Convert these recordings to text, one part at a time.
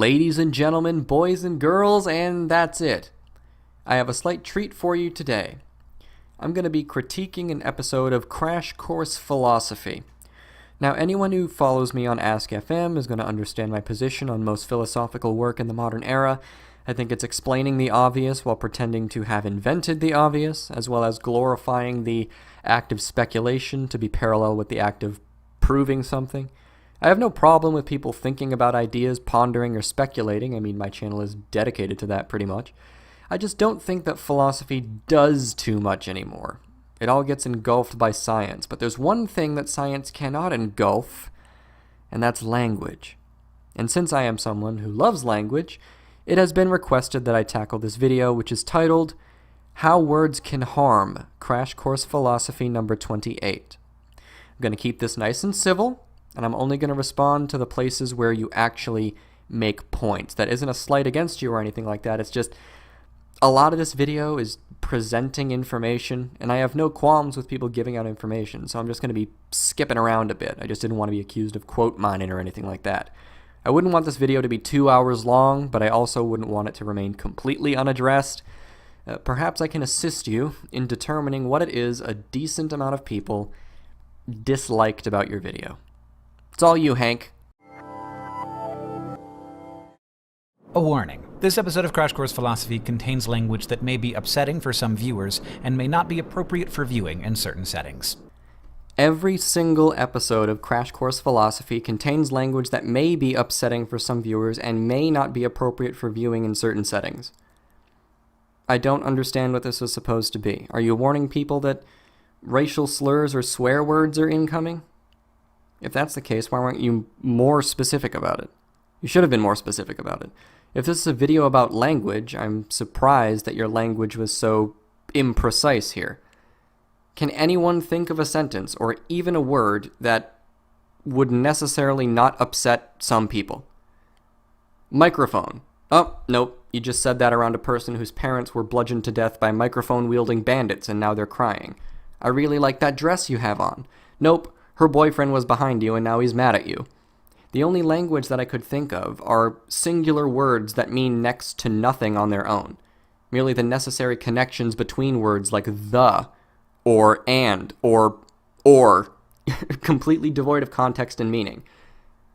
Ladies and gentlemen, boys and girls, and that's it. I have a slight treat for you today. I'm going to be critiquing an episode of Crash Coarse Philosophy. Now, anyone who follows me on Ask FM is going to understand my position on most philosophical work in the modern era. I think it's explaining the obvious while pretending to have invented the obvious, as well as glorifying the act of speculation to be parallel with the act of proving something. I have no problem with people thinking about ideas, pondering, or speculating. I mean, my channel is dedicated to that pretty much. I just don't think that philosophy does too much anymore. It all gets engulfed by science, but there's one thing that science cannot engulf, and that's language. And since I am someone who loves language, it has been requested that I tackle this video, which is titled, How Words Can Harm, Crash Course Philosophy number 28. I'm going to keep this nice and civil, and I'm only going to respond to the places where you actually make points. That isn't a slight against you or anything like that. It's just a lot of this video is presenting information, and I have no qualms with people giving out information, so I'm just going to be skipping around a bit. I just didn't want to be accused of quote mining or anything like that. I wouldn't want this video to be 2 hours long, but I also wouldn't want it to remain completely unaddressed. Perhaps I can assist you in determining what it is a decent amount of people disliked about your video. It's all you, Hank. A warning. This episode of Crash Course Philosophy contains language that may be upsetting for some viewers and may not be appropriate for viewing in certain settings. Every single episode of Crash Course Philosophy contains language that may be upsetting for some viewers and may not be appropriate for viewing in certain settings. I don't understand what this is supposed to be. Are you warning people that racial slurs or swear words are incoming? If that's the case, why weren't you more specific about it? You should have been more specific about it. If this is a video about language, I'm surprised that your language was so imprecise here. Can anyone think of a sentence, or even a word, that would necessarily not upset some people? Microphone. Oh, nope, you just said that around a person whose parents were bludgeoned to death by microphone-wielding bandits and now they're crying. I really like that dress you have on. Nope, her boyfriend was behind you and now he's mad at you. The only language that I could think of are singular words that mean next to nothing on their own. Merely the necessary connections between words like the, or and, or, completely devoid of context and meaning.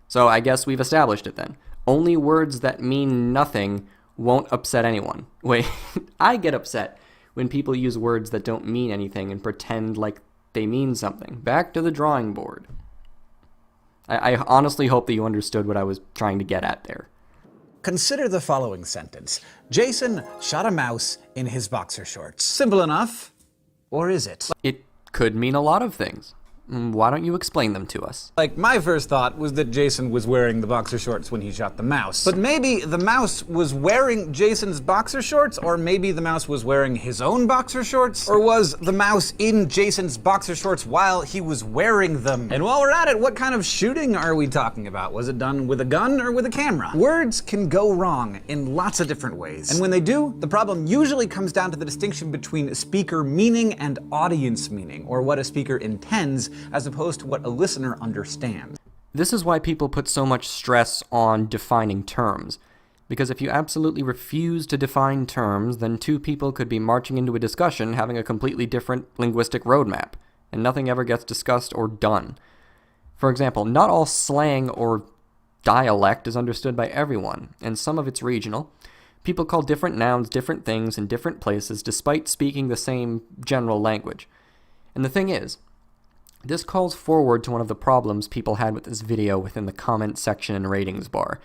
So I guess we've established it then. Only words that mean nothing won't upset anyone. Wait, I get upset when people use words that don't mean anything and pretend like they mean something. Back to the drawing board. I honestly hope that you understood what I was trying to get at there. Consider the following sentence. Jason shot a mouse in his boxer shorts. Simple enough. Or is it? It could mean a lot of things. Why don't you explain them to us? Like, my first thought was that Jason was wearing the boxer shorts when he shot the mouse. But maybe the mouse was wearing Jason's boxer shorts, or maybe the mouse was wearing his own boxer shorts? Or was the mouse in Jason's boxer shorts while he was wearing them? And while we're at it, what kind of shooting are we talking about? Was it done with a gun or with a camera? Words can go wrong in lots of different ways. And when they do, the problem usually comes down to the distinction between speaker meaning and audience meaning, or what a speaker intends, as opposed to what a listener understands. This is why people put so much stress on defining terms. Because if you absolutely refuse to define terms, then two people could be marching into a discussion having a completely different linguistic roadmap, and nothing ever gets discussed or done. For example, not all slang or dialect is understood by everyone, and some of it's regional. People call different nouns different things in different places despite speaking the same general language. And the thing is, this calls forward to one of the problems people had with this video within the comment section and ratings bar.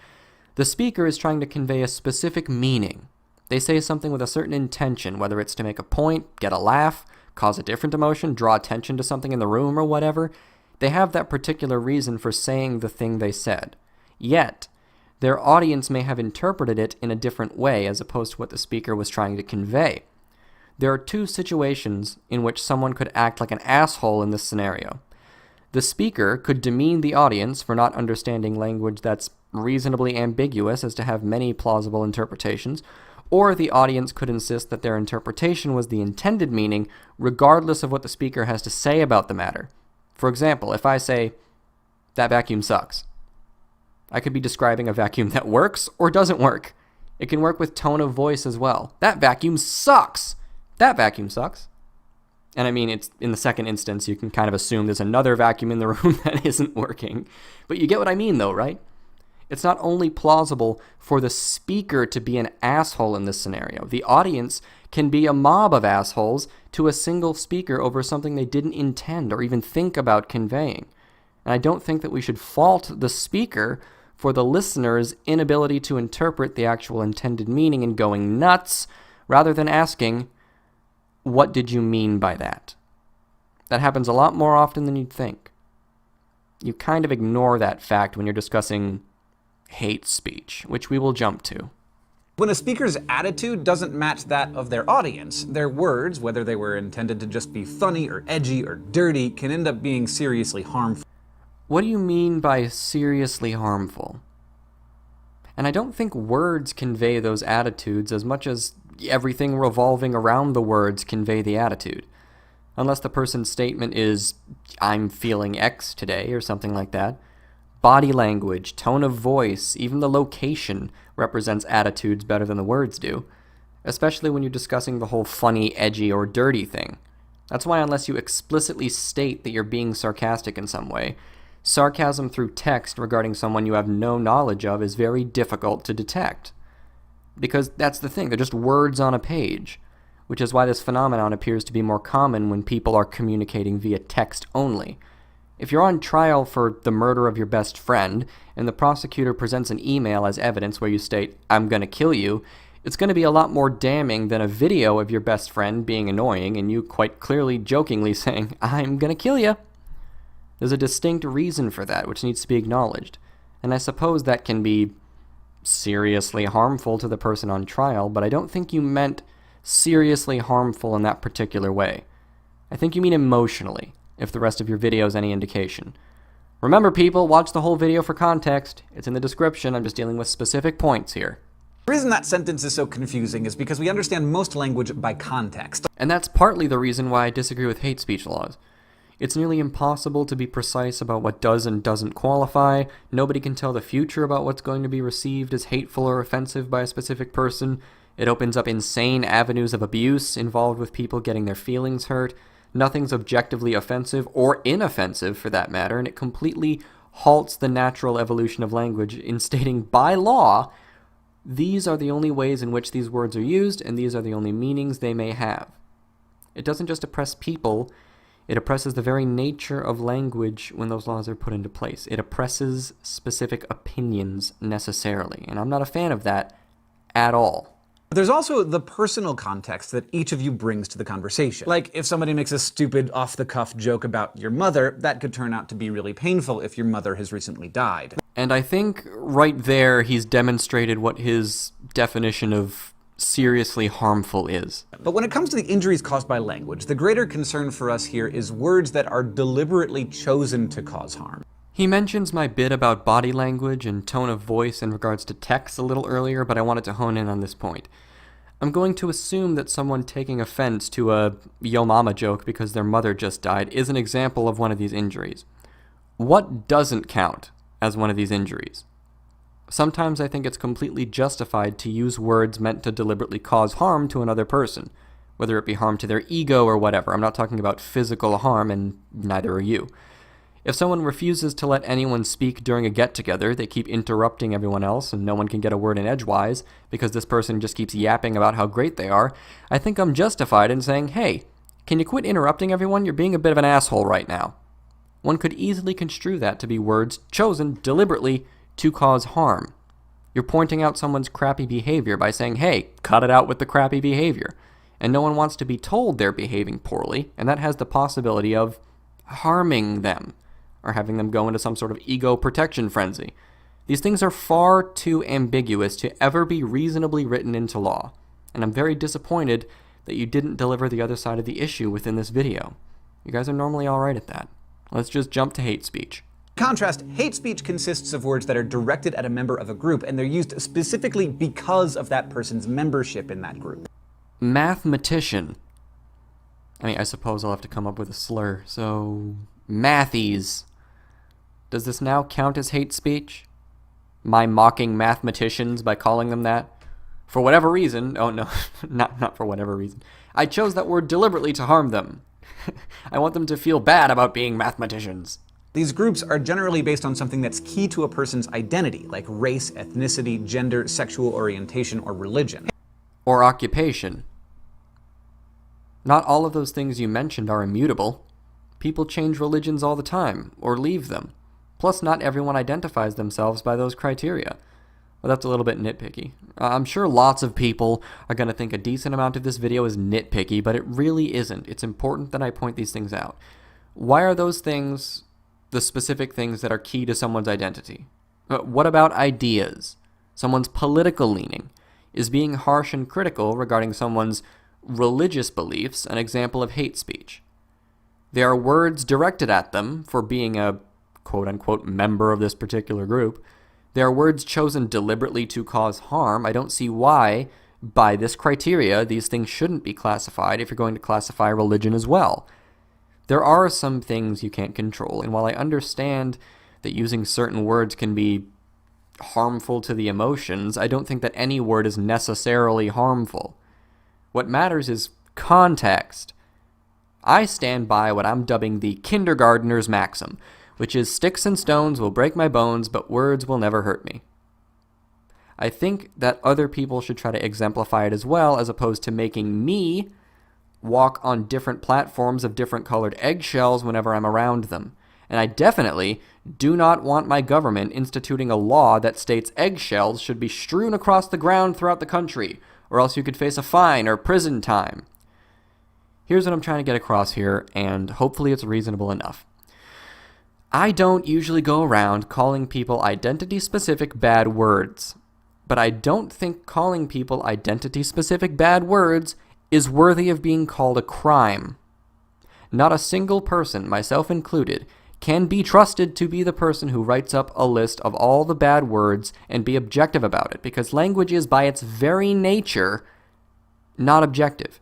The speaker is trying to convey a specific meaning. They say something with a certain intention, whether it's to make a point, get a laugh, cause a different emotion, draw attention to something in the room, or whatever. They have that particular reason for saying the thing they said. Yet, their audience may have interpreted it in a different way as opposed to what the speaker was trying to convey. There are two situations in which someone could act like an asshole in this scenario. The speaker could demean the audience for not understanding language that's reasonably ambiguous as to have many plausible interpretations, or the audience could insist that their interpretation was the intended meaning regardless of what the speaker has to say about the matter. For example, if I say, "That vacuum sucks," I could be describing a vacuum that works or doesn't work. It can work with tone of voice as well. That vacuum sucks. That vacuum sucks. And I mean, it's in the second instance, you can kind of assume there's another vacuum in the room that isn't working. But you get what I mean though, right? It's not only plausible for the speaker to be an asshole in this scenario. The audience can be a mob of assholes to a single speaker over something they didn't intend or even think about conveying. And I don't think that we should fault the speaker for the listener's inability to interpret the actual intended meaning and going nuts, rather than asking, what did you mean by that? That happens a lot more often than you'd think. You kind of ignore that fact when you're discussing hate speech, which we will jump to. When a speaker's attitude doesn't match that of their audience, their words, whether they were intended to just be funny or edgy or dirty, can end up being seriously harmful. What do you mean by seriously harmful? And I don't think words convey those attitudes as much as everything revolving around the words convey the attitude. Unless the person's statement is, I'm feeling X today, or something like that. Body language, tone of voice, even the location represents attitudes better than the words do, especially when you're discussing the whole funny, edgy, or dirty thing. That's why unless you explicitly state that you're being sarcastic in some way, sarcasm through text regarding someone you have no knowledge of is very difficult to detect. Because that's the thing, they're just words on a page, which is why this phenomenon appears to be more common when people are communicating via text only. If you're on trial for the murder of your best friend, and the prosecutor presents an email as evidence where you state, I'm gonna kill you, it's gonna be a lot more damning than a video of your best friend being annoying and you quite clearly jokingly saying, I'm gonna kill you. There's a distinct reason for that, which needs to be acknowledged. And I suppose that can be seriously harmful to the person on trial, but I don't think you meant seriously harmful in that particular way. I think you mean emotionally, if the rest of your video is any indication. Remember people, watch the whole video for context. It's in the description, I'm just dealing with specific points here. The reason that sentence is so confusing is because we understand most language by context. And that's partly the reason why I disagree with hate speech laws. It's nearly impossible to be precise about what does and doesn't qualify. Nobody can tell the future about what's going to be received as hateful or offensive by a specific person. It opens up insane avenues of abuse involved with people getting their feelings hurt. Nothing's objectively offensive or inoffensive for that matter, and it completely halts the natural evolution of language in stating by law, these are the only ways in which these words are used, and these are the only meanings they may have. It doesn't just oppress people, it oppresses the very nature of language when those laws are put into place. It oppresses specific opinions necessarily, and I'm not a fan of that at all. There's also the personal context that each of you brings to the conversation. Like, if somebody makes a stupid, off-the-cuff joke about your mother, that could turn out to be really painful if your mother has recently died. And I think right there he's demonstrated what his definition of seriously harmful is. But when it comes to the injuries caused by language, the greater concern for us here is words that are deliberately chosen to cause harm. He mentions my bit about body language and tone of voice in regards to text a little earlier, but I wanted to hone in on this point. I'm going to assume that someone taking offense to a yo mama joke because their mother just died is an example of one of these injuries. What doesn't count as one of these injuries? Sometimes I think it's completely justified to use words meant to deliberately cause harm to another person, whether it be harm to their ego or whatever. I'm not talking about physical harm, and neither are you. If someone refuses to let anyone speak during a get-together, they keep interrupting everyone else and no one can get a word in edgewise because this person just keeps yapping about how great they are, I think I'm justified in saying, hey, can you quit interrupting everyone? You're being a bit of an asshole right now. One could easily construe that to be words chosen deliberately to cause harm. You're pointing out someone's crappy behavior by saying, hey, cut it out with the crappy behavior. And no one wants to be told they're behaving poorly, and that has the possibility of harming them, or having them go into some sort of ego protection frenzy. These things are far too ambiguous to ever be reasonably written into law, and I'm very disappointed that you didn't deliver the other side of the issue within this video. You guys are normally alright at that. Let's just jump to hate speech. In contrast, hate speech consists of words that are directed at a member of a group, and they're used specifically because of that person's membership in that group. Mathematician. I suppose I'll have to come up with a slur, so mathies. Does this now count as hate speech? my mocking mathematicians by calling them that. For whatever reason, oh no, not for whatever reason, I chose that word deliberately to harm them. I want them to feel bad about being mathematicians. These groups are generally based on something that's key to a person's identity, like race, ethnicity, gender, sexual orientation, or religion. Or occupation. Not all of those things you mentioned are immutable. People change religions all the time, or leave them. Plus, not everyone identifies themselves by those criteria. Well, that's a little bit nitpicky. I'm sure lots of people are going to think a decent amount of this video is nitpicky, but it really isn't. It's important that I point these things out. Why are those things the specific things that are key to someone's identity? What about ideas? Someone's political leaning? Is being harsh and critical regarding someone's religious beliefs an example of hate speech? There are words directed at them for being a quote-unquote member of this particular group. There are words chosen deliberately to cause harm. I don't see why, by this criteria, these things shouldn't be classified if you're going to classify religion as well. There are some things you can't control, and while I understand that using certain words can be harmful to the emotions, I don't think that any word is necessarily harmful. What matters is context. I stand by what I'm dubbing the kindergartner's maxim, which is sticks and stones will break my bones, but words will never hurt me. I think that other people should try to exemplify it as well, as opposed to making me walk on different platforms of different colored eggshells whenever I'm around them. And I definitely do not want my government instituting a law that states eggshells should be strewn across the ground throughout the country, or else you could face a fine or prison time. Here's what I'm trying to get across here, and hopefully it's reasonable enough. I don't usually go around calling people identity-specific bad words, but I don't think calling people identity-specific bad words is worthy of being called a crime. Not a single person, myself included, can be trusted to be the person who writes up a list of all the bad words and be objective about it, because language is, by its very nature, not objective.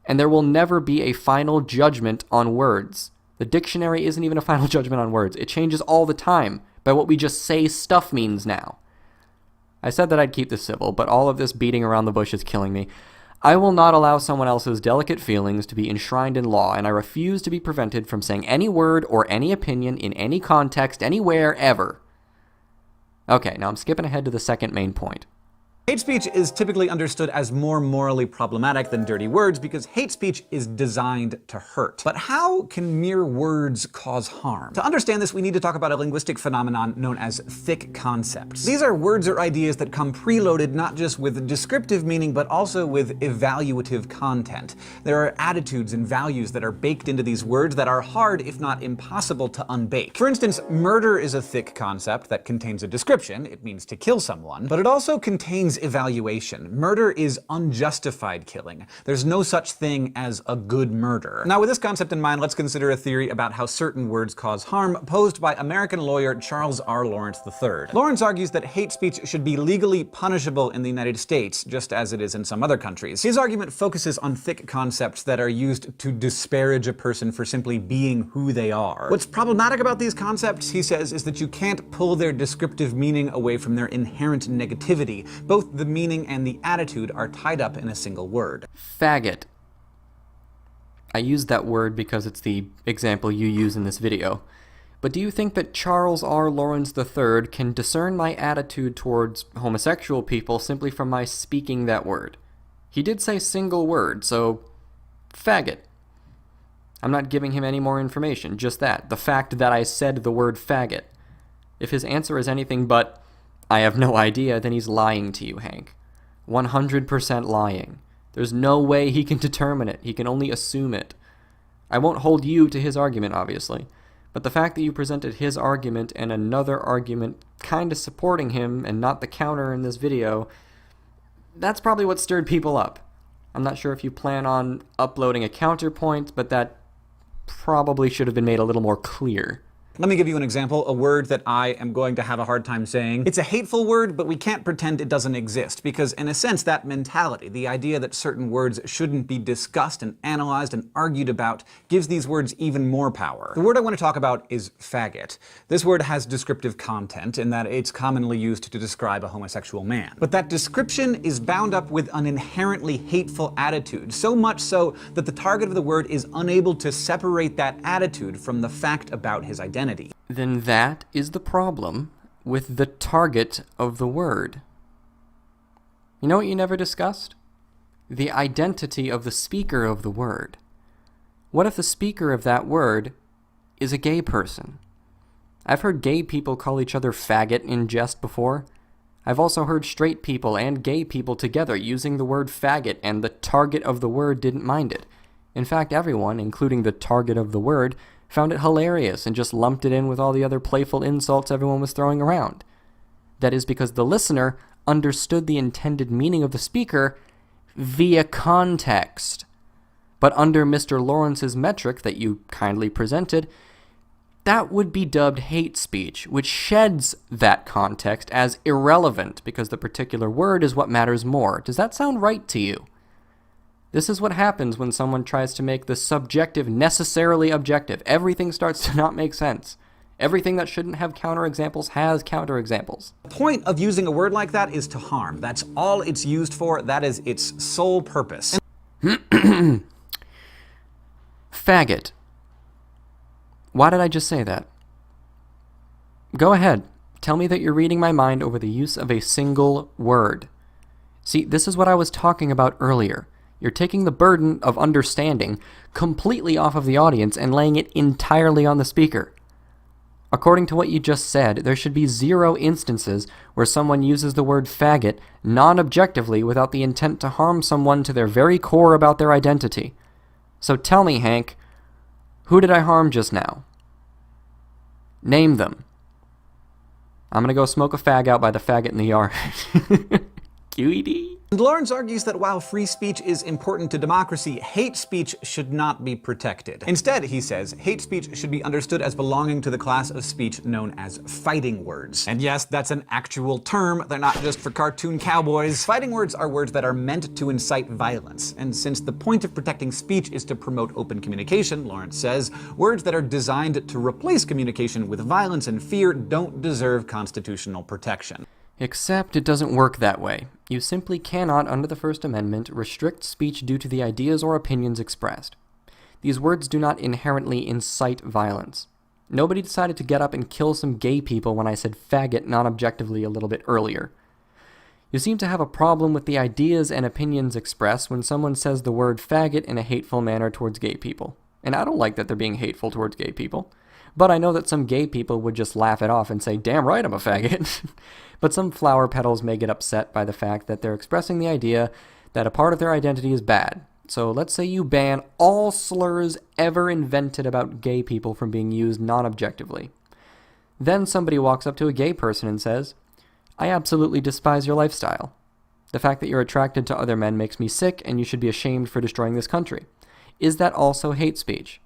And there will never be a final judgment on words. The dictionary isn't even a final judgment on words. It changes all the time by what we just say stuff means now. I said that I'd keep this civil, but all of this beating around the bush is killing me. I will not allow someone else's delicate feelings to be enshrined in law, and I refuse to be prevented from saying any word or any opinion in any context, anywhere, ever. Okay, now I'm skipping ahead to the second main point. Hate speech is typically understood as more morally problematic than dirty words because hate speech is designed to hurt. But how can mere words cause harm? To understand this, we need to talk about a linguistic phenomenon known as thick concepts. These are words or ideas that come preloaded not just with descriptive meaning, but also with evaluative content. There are attitudes and values that are baked into these words that are hard, if not impossible, to unbake. For instance, murder is a thick concept that contains a description. It means to kill someone, but it also contains evaluation. Murder is unjustified killing. There's no such thing as a good murder. Now, with this concept in mind, let's consider a theory about how certain words cause harm posed by American lawyer Charles R. Lawrence III. Lawrence argues that hate speech should be legally punishable in the United States, just as it is in some other countries. His argument focuses on thick concepts that are used to disparage a person for simply being who they are. What's problematic about these concepts, he says, is that you can't pull their descriptive meaning away from their inherent negativity. Both the meaning and the attitude are tied up in a single word. Faggot. I used that word because it's the example you use in this video. But do you think that Charles R. Lawrence III can discern my attitude towards homosexual people simply from my speaking that word? He did say single word, so faggot. I'm not giving him any more information, just that. The fact that I said the word faggot. If his answer is anything but, I have no idea, then he's lying to you, Hank. 100% lying. There's no way he can determine it. He can only assume it. I won't hold you to his argument, obviously. But the fact that you presented his argument and another argument kind of supporting him and not the counter in this video, that's probably what stirred people up. I'm not sure if you plan on uploading a counterpoint, but that probably should have been made a little more clear. Let me give you an example, a word that I am going to have a hard time saying. It's a hateful word, but we can't pretend it doesn't exist, because in a sense, that mentality, the idea that certain words shouldn't be discussed and analyzed and argued about, gives these words even more power. The word I want to talk about is faggot. This word has descriptive content in that it's commonly used to describe a homosexual man. But that description is bound up with an inherently hateful attitude, so much so that the target of the word is unable to separate that attitude from the fact about his identity. Then that is the problem with the target of the word. You know what you never discussed? The identity of the speaker of the word. What if the speaker of that word is a gay person? I've heard gay people call each other faggot in jest before. I've also heard straight people and gay people together using the word faggot, and the target of the word didn't mind it. In fact, everyone, including the target of the word, found it hilarious and just lumped it in with all the other playful insults everyone was throwing around. That is because the listener understood the intended meaning of the speaker via context. But under Mr. Lawrence's metric that you kindly presented, that would be dubbed hate speech, which sheds that context as irrelevant because the particular word is what matters more. Does that sound right to you? This is what happens when someone tries to make the subjective necessarily objective. Everything starts to not make sense. Everything that shouldn't have counterexamples has counterexamples. The point of using a word like that is to harm. That's all it's used for. That is its sole purpose. Faggot. Why did I just say that? Go ahead. Tell me that you're reading my mind over the use of a single word. See, this is what I was talking about earlier. You're taking the burden of understanding completely off of the audience and laying it entirely on the speaker. According to what you just said, there should be 0 instances where someone uses the word faggot non-objectively without the intent to harm someone to their very core about their identity. So tell me, Hank, who did I harm just now? Name them. I'm gonna go smoke a fag out by the faggot in the yard. QED? And Lawrence argues that while free speech is important to democracy, hate speech should not be protected. Instead, he says, hate speech should be understood as belonging to the class of speech known as fighting words. And yes, that's an actual term. They're not just for cartoon cowboys. Fighting words are words that are meant to incite violence. And since the point of protecting speech is to promote open communication, Lawrence says, words that are designed to replace communication with violence and fear don't deserve constitutional protection. Except it doesn't work that way. You simply cannot, under the First Amendment, restrict speech due to the ideas or opinions expressed. These words do not inherently incite violence. Nobody decided to get up and kill some gay people when I said faggot non-objectively a little bit earlier. You seem to have a problem with the ideas and opinions expressed when someone says the word faggot in a hateful manner towards gay people. And I don't like that they're being hateful towards gay people. But I know that some gay people would just laugh it off and say, damn right I'm a faggot. But some flower petals may get upset by the fact that they're expressing the idea that a part of their identity is bad. So let's say you ban all slurs ever invented about gay people from being used non-objectively. Then somebody walks up to a gay person and says, I absolutely despise your lifestyle. The fact that you're attracted to other men makes me sick and you should be ashamed for destroying this country. Is that also hate speech?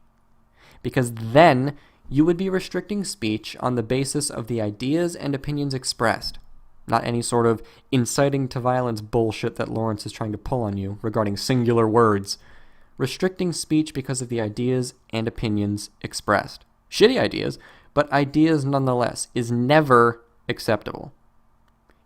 Because then you would be restricting speech on the basis of the ideas and opinions expressed, not any sort of inciting to violence bullshit that Lawrence is trying to pull on you regarding singular words. Restricting speech because of the ideas and opinions expressed. Shitty ideas, but ideas nonetheless, is never acceptable.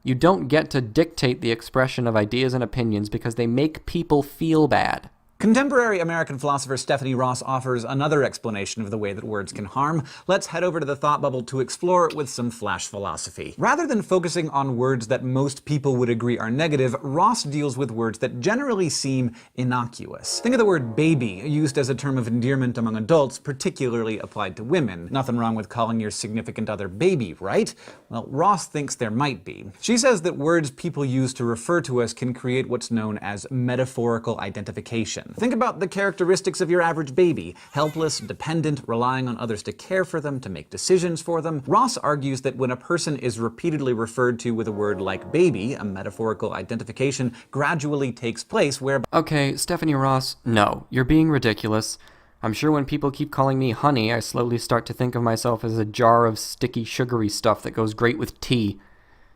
You don't get to dictate the expression of ideas and opinions because they make people feel bad. Contemporary American philosopher Stephanie Ross offers another explanation of the way that words can harm. Let's head over to the thought bubble to explore it with some flash philosophy. Rather than focusing on words that most people would agree are negative, Ross deals with words that generally seem innocuous. Think of the word baby, used as a term of endearment among adults, particularly applied to women. Nothing wrong with calling your significant other baby, right? Well, Ross thinks there might be. She says that words people use to refer to us can create what's known as metaphorical identification. Think about the characteristics of your average baby. Helpless, dependent, relying on others to care for them, to make decisions for them. Ross argues that when a person is repeatedly referred to with a word like baby, a metaphorical identification gradually takes place where... Okay, Stephanie Ross, no. You're being ridiculous. I'm sure when people keep calling me honey, I slowly start to think of myself as a jar of sticky, sugary stuff that goes great with tea.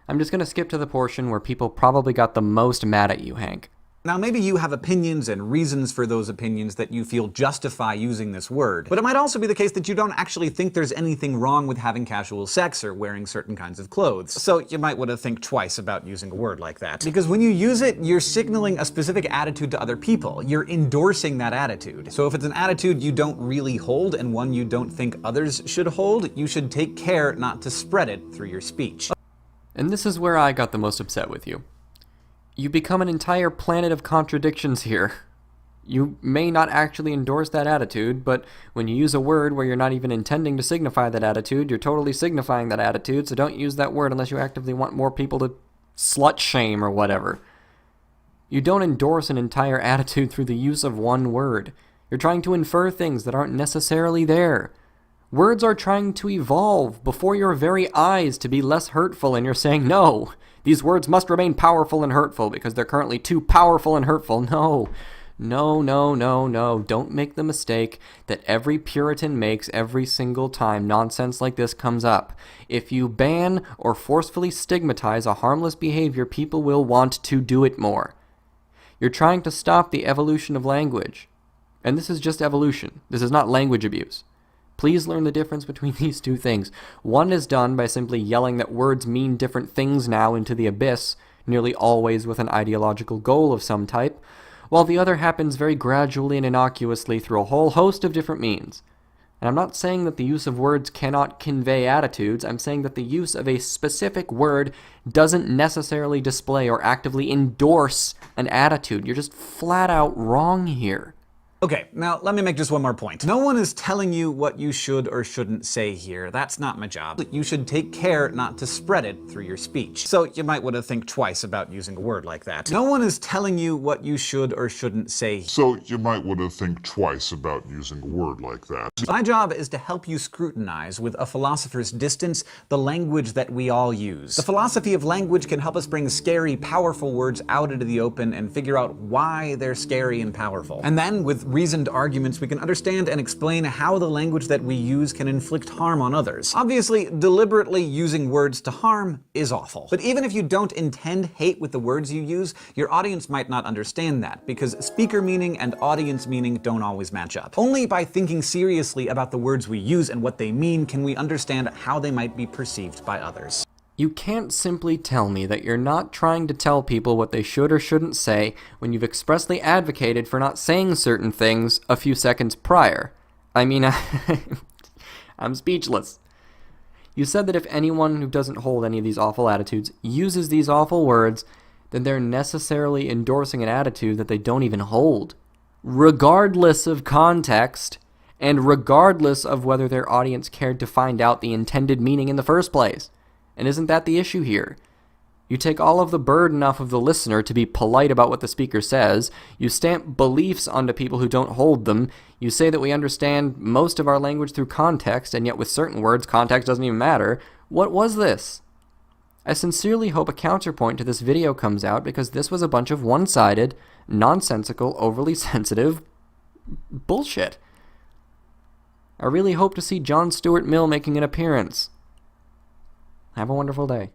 I'm just going to skip to the portion where people probably got the most mad at you, Hank. Now, maybe you have opinions and reasons for those opinions that you feel justify using this word, but it might also be the case that you don't actually think there's anything wrong with having casual sex or wearing certain kinds of clothes. So you might want to think twice about using a word like that. Because when you use it, you're signaling a specific attitude to other people. You're endorsing that attitude. So if it's an attitude you don't really hold and one you don't think others should hold, you should take care not to spread it through your speech. And this is where I got the most upset with you. You become an entire planet of contradictions here. You may not actually endorse that attitude, but when you use a word where you're not even intending to signify that attitude, you're totally signifying that attitude, so don't use that word unless you actively want more people to slut shame or whatever. You don't endorse an entire attitude through the use of one word. You're trying to infer things that aren't necessarily there. Words are trying to evolve before your very eyes to be less hurtful, and you're saying, no, these words must remain powerful and hurtful because they're currently too powerful and hurtful. No, no, no, no, no. Don't make the mistake that every Puritan makes every single time nonsense like this comes up. If you ban or forcefully stigmatize a harmless behavior, people will want to do it more. You're trying to stop the evolution of language. And this is just evolution. This is not language abuse. Please learn the difference between these two things. One is done by simply yelling that words mean different things now into the abyss, nearly always with an ideological goal of some type, while the other happens very gradually and innocuously through a whole host of different means. And I'm not saying that the use of words cannot convey attitudes, I'm saying that the use of a specific word doesn't necessarily display or actively endorse an attitude. You're just flat out wrong here. Okay, now let me make just one more point. No one is telling you what you should or shouldn't say here. That's not my job. You should take care not to spread it through your speech. So you might want to think twice about using a word like that. No one is telling you what you should or shouldn't say. So you might want to think twice about using a word like that. My job is to help you scrutinize with a philosopher's distance the language that we all use. The philosophy of language can help us bring scary, powerful words out into the open and figure out why they're scary and powerful. And then, with reasoned arguments, we can understand and explain how the language that we use can inflict harm on others. Obviously, deliberately using words to harm is awful. But even if you don't intend hate with the words you use, your audience might not understand that, because speaker meaning and audience meaning don't always match up. Only by thinking seriously about the words we use and what they mean can we understand how they might be perceived by others. You can't simply tell me that you're not trying to tell people what they should or shouldn't say when you've expressly advocated for not saying certain things a few seconds prior. I mean, I'm speechless. You said that if anyone who doesn't hold any of these awful attitudes uses these awful words, then they're necessarily endorsing an attitude that they don't even hold, regardless of context, and regardless of whether their audience cared to find out the intended meaning in the first place. And isn't that the issue here? You take all of the burden off of the listener to be polite about what the speaker says, you stamp beliefs onto people who don't hold them, you say that we understand most of our language through context, and yet with certain words, context doesn't even matter. What was this? I sincerely hope a counterpoint to this video comes out, because this was a bunch of one-sided, nonsensical, overly sensitive bullshit. I really hope to see John Stuart Mill making an appearance. Have a wonderful day.